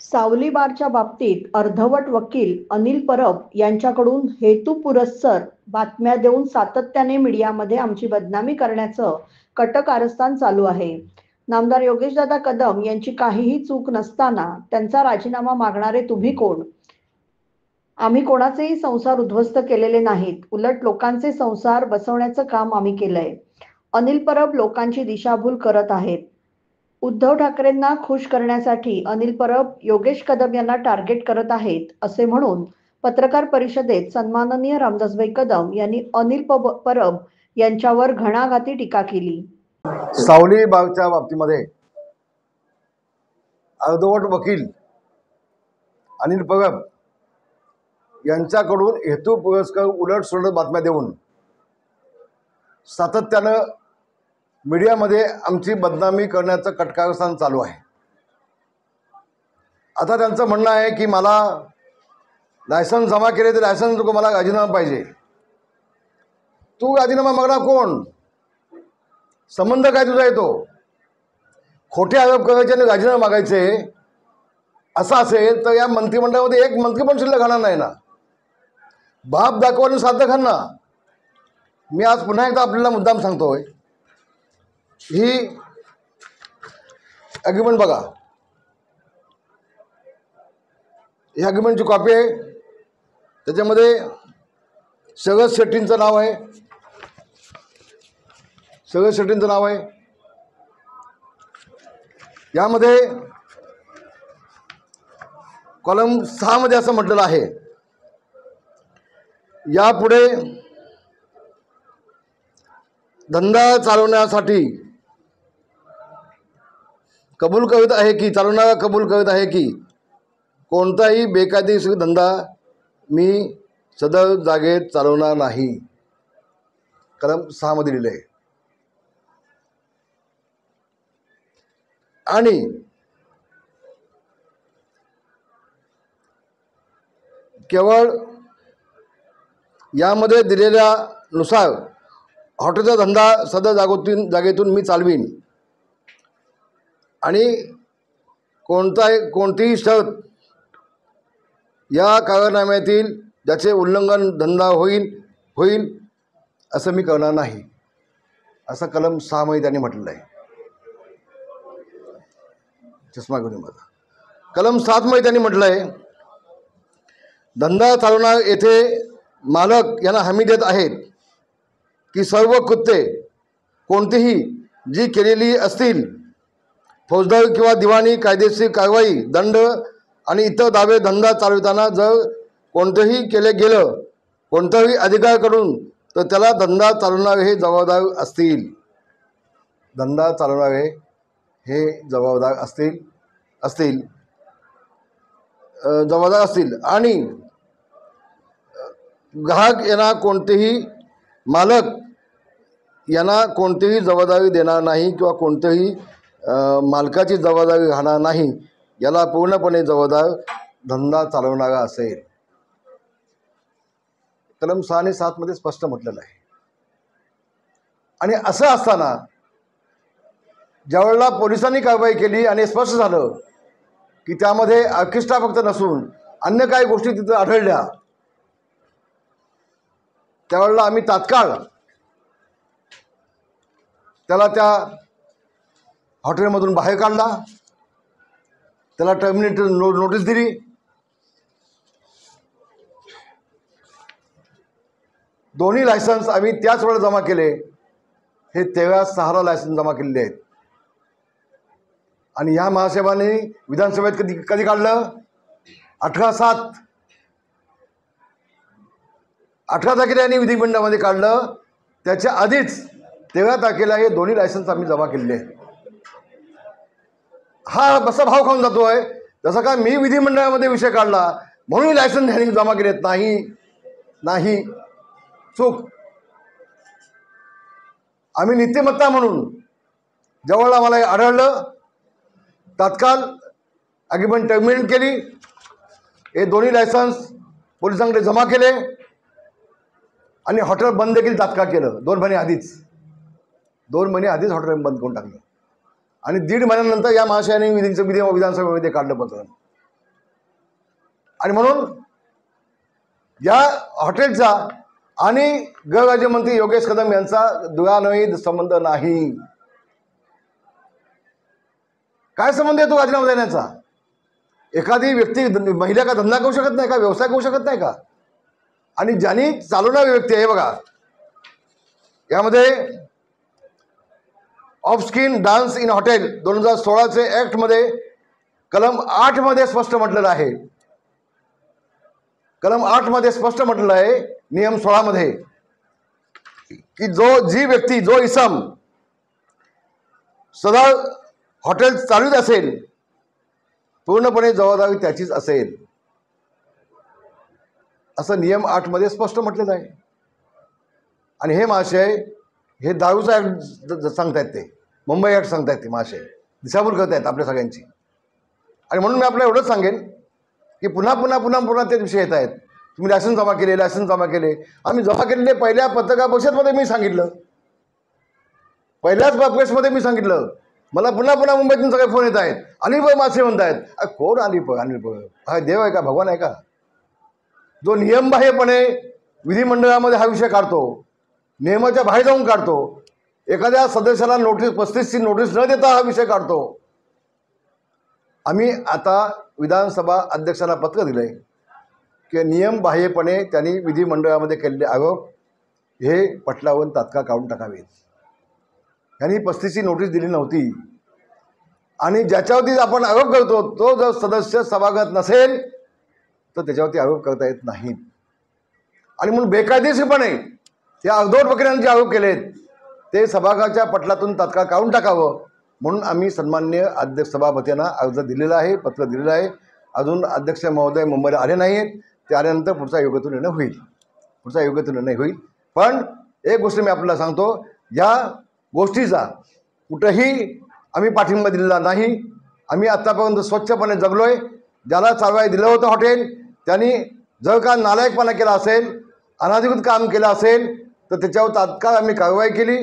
सावली बारच्या बाबतीत अर्धवट वकील अनिल परब यांच्याकडून हेतुपुरस्सर बातम्या देऊन सातत्याने मीडियामध्ये आमची बदनामी करण्याचं कट कारस्थान चालू आहे. नामदार योगेशदादा कदम यांची काहीही चूक नसताना त्यांचा राजीनामा मागणारे तुम्ही कोण? आम्ही कोणाचेही संसार उद्ध्वस्त केलेले नाहीत, उलट लोकांचे संसार बसवण्याचं काम आम्ही केलंय. अनिल परब लोकांची दिशाभूल करत आहेत. उद्धव ठाकरेंना खुश करण्यासाठी अनिल परब योगेश कदम यांना टार्गेट करत आहेत असे म्हणून पत्रकार परिषदेत सन्माननीय रामदासभाई कदम यांनी अनिल परब यांच्यावर घणाघाती टीका केली. सावली बागच्या बाबतीमध्ये अर्धवट वकील अनिल परब यांच्याकडून हेतुपुरस्सर उलटसुलट बातम्या देऊन सातत्यानं मीडियामध्ये आमची बदनामी करण्याचं कटकारस्थान चालू आहे. आता त्यांचं म्हणणं आहे की मला लायसन्स जमा केले तर लायसन्स नको, मला राजीनामा पाहिजे. तू राजीनामा मागणार कोण? संबंध काय तुझा येतो? खोटे आरोप करायचे आणि राजीनामा मागायचे असं असेल तर या मंत्रिमंडळामध्ये एक मंत्री पण शिल्लक राहणार नाही ना. बाप दाखवून साध्य खाना. मी आज पुन्हा एकदा आपल्याला मुद्दाम सांगतोय, ही ॲग्रीमेंट बघा. ही ॲग्रीमेंटची कॉपी आहे. त्याच्यामध्ये शरद शेट्टींचं नाव आहे. शरद शेट्टींचं नाव आहे. यामध्ये कॉलम 6 मध्ये असं म्हटलेलं आहे, यापुढे धंदा चालवण्यासाठी कबूल करत आहे की चालवणारा कबूल करत आहे की कोणताही बेकायदेशीर धंदा मी सदर जागेत चालवणार नाही. कलम 6 मध्ये लिहिले आहे. आणि केवळ यामध्ये दिलेल्या नुसार हॉटेलचा धंदा सदर जागेतून मी चालवीन आणि कोणतीही शर्त या करारनाम्यातील ज्याचे उल्लंघन धंदा होईल असं मी करणार नाही, असं कलम 6 मध्ये त्यांनी म्हटलेलं आहे. चष्मा घेऊन माझा. कलम 7 मध्ये त्यांनी म्हटलं आहे, धंदा चालवणार येथे मालक यांना हमी देत आहेत की सर्व कृत्ये कोणतीही जी केलेली असतील, फौजदारी किंवा दिवाणी कायदेशीर कारवाई, दंड आणि इतर दावे धंदा चालविताना जर कोणतेही केले गेलं कोणत्याही अधिकाऱ्याकडून तर त्याला धंदा चालवणारे हे जबाबदार असतील. धंदा चालवणारे हे जबाबदार असतील आणि ग्राहक यांना कोणतेही मालक यांना कोणतीही जबाबदारी देणार नाही किंवा कोणतेही मालकाची जबाबदारी राहणार नाही. याला पूर्णपणे जबाबदार धंदा चालवणारा असेल. कलम 6 आणि 7 मध्ये स्पष्ट म्हटलेलं आहे. आणि असं असताना ज्यावेळेला पोलिसांनी कारवाई केली आणि स्पष्ट झालं की त्यामध्ये ऑर्केस्ट्रा फक्त नसून अन्य काही गोष्टी तिथे आढळल्या, त्यावेळेला आम्ही तात्काळ त्याला त्या हॉटेलमधून बाहेर काढला, त्याला टर्मिनेट नोटीस दिली. दोन्ही लायसन्स आम्ही त्याच वेळेला जमा केले. हे 13/6 लायसन्स जमा केलेले आहेत. आणि ह्या महासाहेबांनी विधानसभेत कधी काढलं? 18/7 18 तारखेला यांनी विधिमंडळामध्ये काढलं. त्याच्या आधीच 13 तारखेला हे दोन्ही लायसन्स आम्ही जमा केलेले आहेत. हा बसा भाव खाऊन जातोय जसं काय मी विधिमंडळामध्ये विषय काढला म्हणून लायसन्स यांनी जमा केलेत. नाही, चूक. आम्ही नीतिमत्ता म्हणून जवळ आम्हाला हे आढळलं, तात्काळ ॲग्रीमेंट टर्मिनेट केली. हे दोन्ही लायसन्स पोलिसांकडे जमा केले आणि हॉटेल बंद देखील तात्काळ केलं. 2 महिने आधीच हॉटेल बंद करून टाकलं. आणि 1.5 महिन्यानंतर या महाशयाने विधानसभेमध्ये काढलं पत्र. आणि म्हणून या हॉटेलचा आणि गृहराज्यमंत्री योगेश कदम यांचा दुरान्वयी संबंध नाही. काय संबंध आहे तो राजीनामा देण्याचा? एखादी व्यक्ती महिला का धंदा करू शकत नाही का? व्यवसाय करू शकत नाही का? आणि ज्यांनी चालवणारी व्यक्ती आहे बघा, यामध्ये obscene dance in hotel 2016चे ॲक्टमध्ये कलम 8 मध्ये स्पष्ट म्हटलेलं आहे. कलम 8 मध्ये स्पष्ट म्हटलेलं आहे नियम 16 मध्ये की जी व्यक्ती जो इसम सदा हॉटेल चालवित असेल पूर्णपणे जबाबदारी त्याचीच असेल, असं नियम 8 मध्ये स्पष्ट म्हटलेलं आहे. आणि हे महाशय हे दारूचा ॲक्ट सांगतायत, ते मुंबई ॲक्ट सांगतायत, ते महाशय दिशाभूल करत आहेत आपल्या सगळ्यांची. आणि म्हणून मी आपल्याला एवढंच सांगेन की पुन्हा पुन्हा पुन्हा पुन्हा तेच विषय येत आहेत. तुम्ही लायसन्स जमा केले, लायसन्स जमा केले. आम्ही जमा केलेले पहिल्या पत्रकार परिषदेमध्ये मी सांगितलं, पहिल्याच प्रेसमध्ये मी सांगितलं. मला पुन्हा पुन्हा मुंबईतून सगळे फोन येत आहेत, अनिल बघ मासे म्हणतायत. कोण अनिल बघ? अनिल बघ हा देव आहे का? भगवान आहे का? जो नियमबाह्यपणे विधिमंडळामध्ये हा विषय काढतो, नियमाच्या बाहेर जाऊन काढतो, एखाद्या सदस्याला नोटीस 35ची नोटीस न देता हा विषय काढतो. आम्ही आता विधानसभा अध्यक्षांना पत्र दिलंय की नियमबाह्यपणे त्यांनी विधिमंडळामध्ये केलेले आरोप हे पटलावरून तात्काळ काढून टाकावेत. यांनी 35ची नोटीस दिली नव्हती. आणि ज्याच्यावरती आपण आरोप करतो तो जर सदस्य सभागृहात नसेल तर त्याच्यावरती आरोप करता येत नाहीत. आणि म्हणून बेकायदेशीरपणे या अर्धवट वकिलांनी जे आरोप केलेत ते सभागृहाच्या पटलातून तात्काळ काढून टाकावं म्हणून आम्ही सन्माननीय अध्यक्ष सभापतींना अर्ज दिलेला आहे, पत्र दिलेलं आहे. अजून अध्यक्ष महोदय मुंबईला आले नाहीत. ते आल्यानंतर पुढचा योग्य निर्णय होईल, पुढचा योग्य निर्णय होईल. पण एक गोष्ट मी आपल्याला सांगतो, या गोष्टीचा कुठंही आम्ही पाठिंबा दिलेला नाही. आम्ही आत्तापर्यंत स्वच्छपणे जगलोय. ज्याला चालवाय दिलं होतं हॉटेल त्यांनी जर का नालायकपणा केला असेल, अनधिकृत काम केलं असेल तर त्याच्यावर तात्काळ आम्ही कारवाई केली.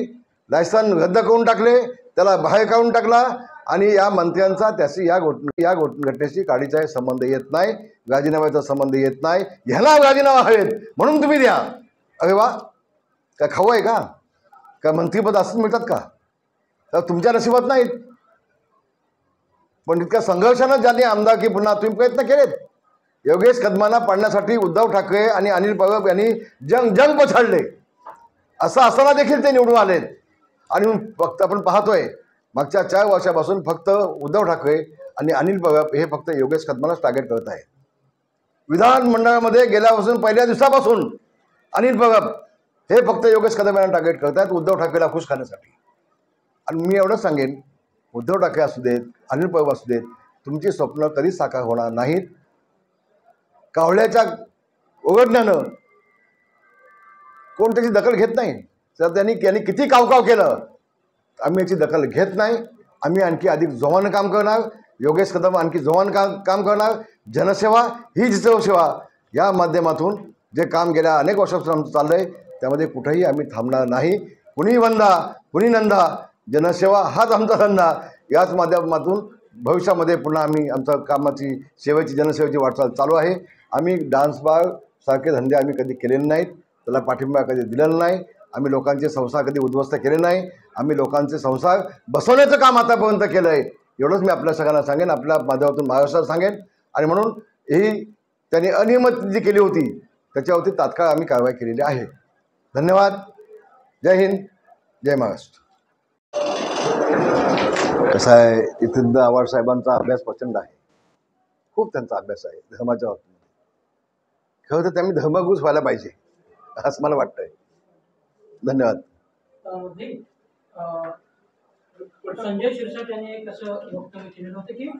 लायसन रद्द करून टाकले, त्याला बाहेर काढून टाकला. आणि या मंत्र्यांचा त्याशी या घटनेशी काडीचाही संबंध येत नाही, राजीनाम्याचा संबंध येत नाही. ह्याला राजीनामा हवेत म्हणून तुम्ही द्या. अरे वा, काय खाऊ आहे का? का मंत्रीपद असंच मिळतात का? तर तुमच्या नशिबात नाहीत. पण इतक्या संघर्षानं ज्यांनी आमदारकी पुन्हा तुम्ही प्रयत्न केलेत. योगेश कदमांना पाडण्यासाठी उद्धव ठाकरे आणि अनिल परब यांनी जंग पछाडले. असं असताना देखील ते निवडून आलेत. आणि फक्त आपण पाहतोय मागच्या 4 वर्षापासून फक्त उद्धव ठाकरे आणि अनिल परब हे फक्त योगेश कदमालाच टार्गेट करत आहेत. विधानमंडळामध्ये गेल्यापासून पहिल्या दिवसापासून अनिल परब हे फक्त योगेश कदम यांना टार्गेट करत आहेत उद्धव ठाकरेला खुश करण्यासाठी. आणि मी एवढंच सांगेन, उद्धव ठाकरे असू देत, अनिल परब असू देत, तुमची स्वप्न कधीच साकार होणार नाहीत. कावळ्याच्या ओरडण्यानं कोण त्याची दखल घेत नाही. तर त्यांनी किती कावकाव केलं, आम्ही याची दखल घेत नाही. आम्ही आणखी अधिक जोमानं काम करणार. योगेश कदम आणखी जोमानं काम करणार. जनसेवा ही सेवा या माध्यमातून जे काम गेल्या अनेक वर्षापासून आमचं चाललं आहे त्यामध्ये कुठेही आम्ही थांबणार नाही. कुणी वंदा कुणी नंदा, जनसेवा हाच आमचा धंदा. याच माध्यमातून भविष्यामध्ये पुन्हा आम्ही आमच्या कामाची सेवेची जनसेवेची वाटचाल चालू आहे. आम्ही डान्स बार सारखे धंदे आम्ही कधी केलेले नाहीत, त्याला पाठिंबा कधी दिलेला नाही. आम्ही लोकांचे संसार कधी उद्ध्वस्त केले नाही. आम्ही लोकांचे संसार बसवण्याचं काम आतापर्यंत केलं आहे. एवढंच मी आपल्या सगळ्यांना सांगेन, आपल्या माध्यमातून महाराष्ट्राला सांगेन. आणि म्हणून ही त्यांनी अनियमित जी केली होती त्याच्यावरती तात्काळ आम्ही कारवाई केलेली आहे. धन्यवाद. जय हिंद, जय महाराष्ट्र. कसं आहे, जितेंद्र आव्हाड साहेबांचा अभ्यास प्रचंड आहे, खूप त्यांचा अभ्यास आहे धर्माच्या बाबतीत. खरं तर त्यांनी धर्मगुरूच व्हायला पाहिजे असं मला वाटतंय. धन्यवाद. संजय शिरसाट यांनी एक असं वक्तव्य केलेलं होतं की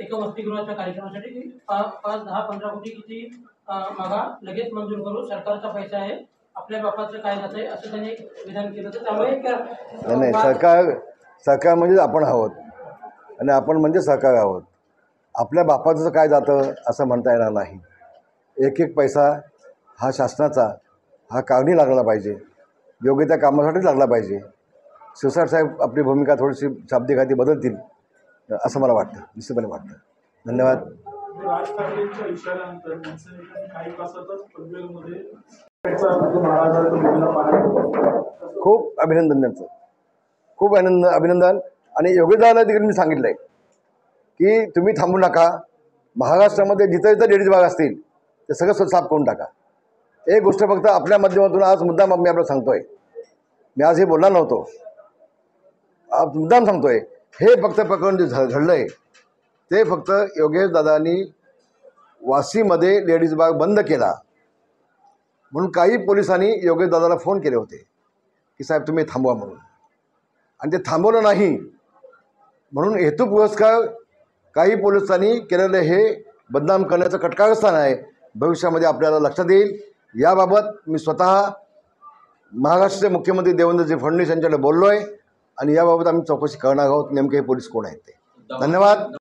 एका वसतिगृहाच्या कार्यक्रमासाठी की 5, 10, 15 कोटी किती मागा लगेच मंजूर करू, सरकारचा पैसा आहे, आपल्या बापाचं काय जात आहे असं त्यांनी विधान केलं होतं. त्यामुळे नाही, सरकार म्हणजे आपण आहोत आणि आपण म्हणजे सरकार आहोत. आपल्या बापाचं काय जातं असं म्हणता येणार नाही. एक एक पैसा हा शासनाचा, हा कारणी लागला पाहिजे, योग्य त्या कामासाठीच लागला पाहिजे. शिरसाट साहेब आपली भूमिका थोडीशी शाब्दिक बदलतील असं मला वाटतं, निश्चितपणे वाटतं. धन्यवाद. राज ठाकरेंच्या इशाऱ्यानंतर मनसेने काही तासातच पनवेलमध्ये महाराजांचा खूप अभिनंदन त्यांचं, खूप अभिनंदन. आणि योगेशदादाला तिकडे मी सांगितलंय की तुम्ही थांबू नका, महाराष्ट्रामध्ये जिथं जिथं लेडीज बाग असतील ते सगळं साफ करून टाका. एक गोष्ट फक्त आपल्या माध्यमातून आज मुद्दाम मी आपल्याला सांगतोय, मी आज हे बोलणार नव्हतो, आज मुद्दाम सांगतोय. हे फक्त प्रकरण जे घडलंय ते फक्त योगेश दादांनी वाशीमध्ये लेडीज बाग बंद केला म्हणून काही पोलिसांनी योगेश दादाला फोन केले होते की साहेब तुम्ही थांबवा म्हणून, आणि ते थांबवलं नाही म्हणून हेतुपुरस्कार काही पोलिसांनी केलेलं हे बदनाम करण्याचं कटकारस्थान आहे. भविष्यामध्ये आपल्याला लक्षात येईल. याबाबत मी स्वतः महाराष्ट्राचे मुख्यमंत्री देवेंद्रजी फडणवीस यांच्याकडे बोललो आहे आणि याबाबत आम्ही चौकशी करणार आहोत, नेमके हे पोलीस कोण आहेत ते. धन्यवाद.